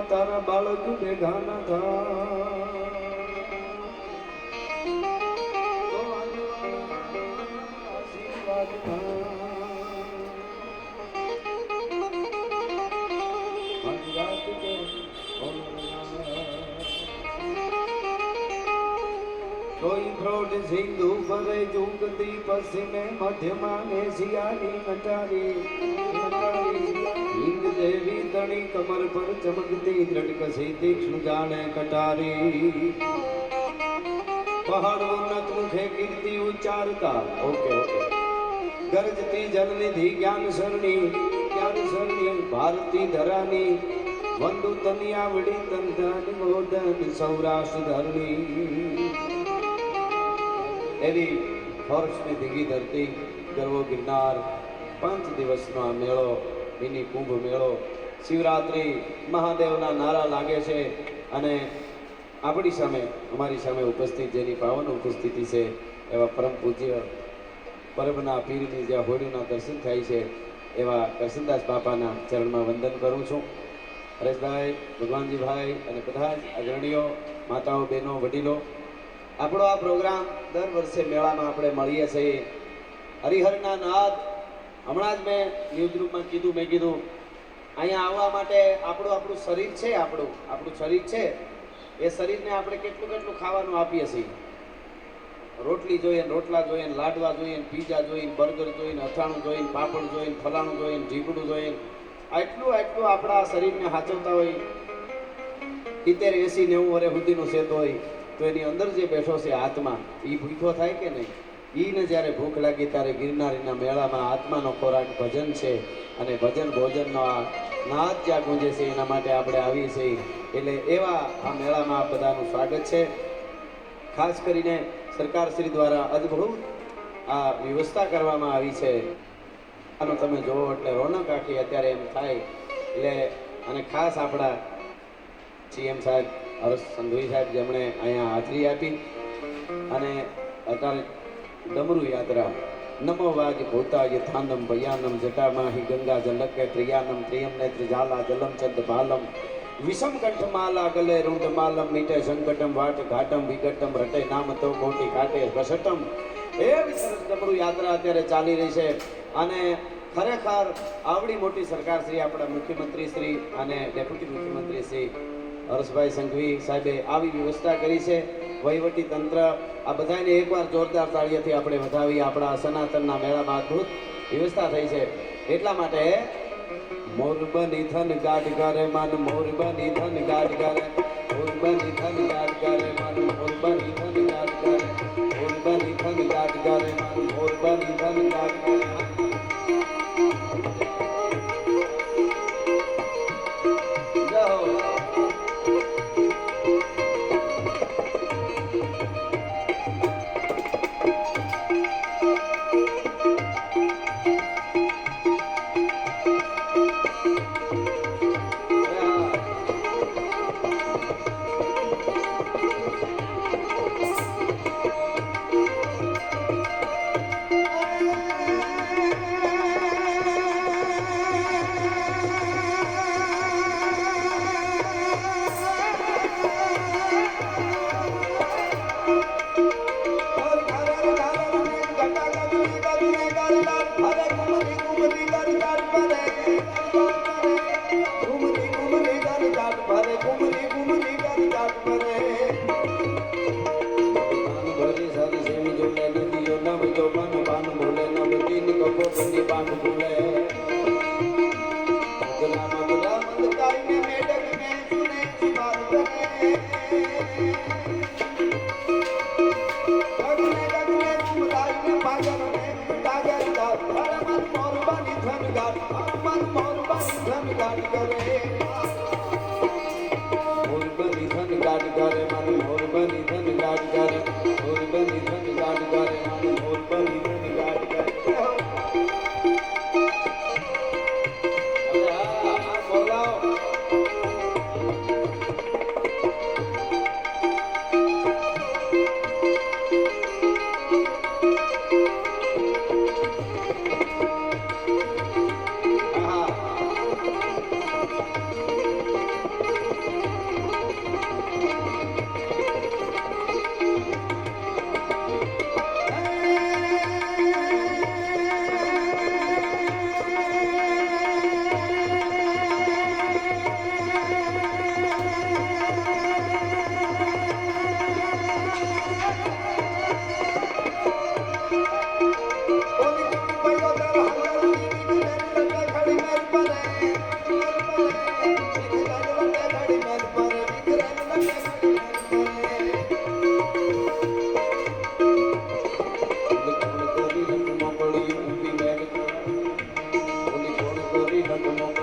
તારા બાળક ભેગા ના કોઈ ફ્રોડ સિંધુ ભરે જુગતી પશ્ચિમે મધ્યમાં એશિયાની નટારી હિંદ દેવી તણી કમર પર ચમકતી દ્રઢકસી તીક્ષ્ણ જાણે કટારી પહાડ ઉન્નત મુખે કીર્તિ ઉચ્ચારતા ઓકે ગરજતી જલનિધિ જ્ઞાન સરણી ભારતી ધરાની વંદુ તનિયાવડી તંધન મોદન સૌરાષ્ટ્ર ધરણી એવી હર્ષની ધીંગી ધરતી ગરવો ગિરનાર 5 દિવસનો આ મેળો મિની કુંભ મેળો શિવરાત્રી મહાદેવના નારા લાગે છે અને આપણી સામે અમારી સામે ઉપસ્થિત જેની પાવન ઉપસ્થિતિ છે એવા પરમ પૂજ્ય પરમના પીરની જ્યાં હોળીના દર્શન થાય છે એવા કરશનદાસ બાપાના ચરણમાં વંદન કરું છું. હરેશભાઈ, ભગવાનજીભાઈ અને બધા જ અગ્રણીઓ, માતાઓ, બહેનો, વડીલો, આપણો આ પ્રોગ્રામ દર વર્ષે મેળામાં આપણે મળીએ છીએ. હરિહરના નાદ હમણાં જ મેં ન્યૂઝરૂમમાં મેં કીધું અહીંયા આવવા માટે આપણું શરીર છે, આપણું શરીર છે, એ શરીરને આપણે કેટલું ખાવાનું આપીએ છીએ. રોટલી જોઈએ, રોટલા જોઈએ, લાડવા જોઈએ, પીઝા જોઈએ, બર્ગર જોઈએ, અથાણું જોઈએ, પાપડ જોઈએ, ફલાણું જોઈએ, ઢીકડું જોઈએ, આટલું આપણા શરીરને સાચવતા હોય. 70, 80, 90 વર્ષ સુધીનો સેત હોય તો એની અંદર જે બેઠો છે આત્મા, એ ભૂખો થાય કે નહીં? એને જ્યારે ભૂખ લાગી ત્યારે ગિરનારીના મેળામાં આત્માનો ખોરાક ભજન છે અને ભજન ભોજનનો આ નાદ જ્યાં ગુંજે છે એના માટે આપણે આવીએ છીએ. એટલે એવા આ મેળામાં આ બધાનું સ્વાગત છે. ખાસ કરીને સરકારશ્રી દ્વારા અદ્ભુત આ વ્યવસ્થા કરવામાં આવી છે. આનો તમે જોવો એટલે રોનક આખી અત્યારે એમ થાય. એટલે અને ખાસ આપણા સીએમ સાહેબ હર્ષ સંઘવી સાહેબ જેમણે અહીંયા હાજરી આપી અને અત્યારે ડમરુ યાત્રા નમો વાજ ભૂતાય થાનમ ભયાનમ જટામાહી ગંગા જલકે ત્રિયાનમ ત્રિયમ નેત્ર જાલા જલમ ચંદ ભાલમ વિષમ કંઠ માલા ગલે રૂંઢ માલમ મીટે સંકટમ વાટ ઘાટમ વિકટમ રટે નામ તો કોટી કાટે વસટમ. એવી સરસ ડમરુ યાત્રા અત્યારે ચાલી રહી છે અને ખરેખર આવડી મોટી સરકાર શ્રી આપણા મુખ્યમંત્રી શ્રી અને ડેપ્યુટી મુખ્યમંત્રી શ્રી હર્ષભાઈ સંઘવી સાહેબે આવી વ્યવસ્થા કરી છે. વહીવટી તંત્ર આ બધાને એકવાર જોરદાર તાળીઓથી આપણે વધાવી. આપણા સનાતનના મેળામાં અદ્ભુત વ્યવસ્થા થઈ છે. એટલા માટે મોરબની ધન ગાઢ કરે મન, મોરબની ધન ગાઢ કરે, મોરબની ધન ગાઢ કરે મન, મોરબની ધન ગાઢ કરે, મોરબની ધન ગાઢ કરે મન, મોરબની ધન ગાઢ કરે. પ્રમુખ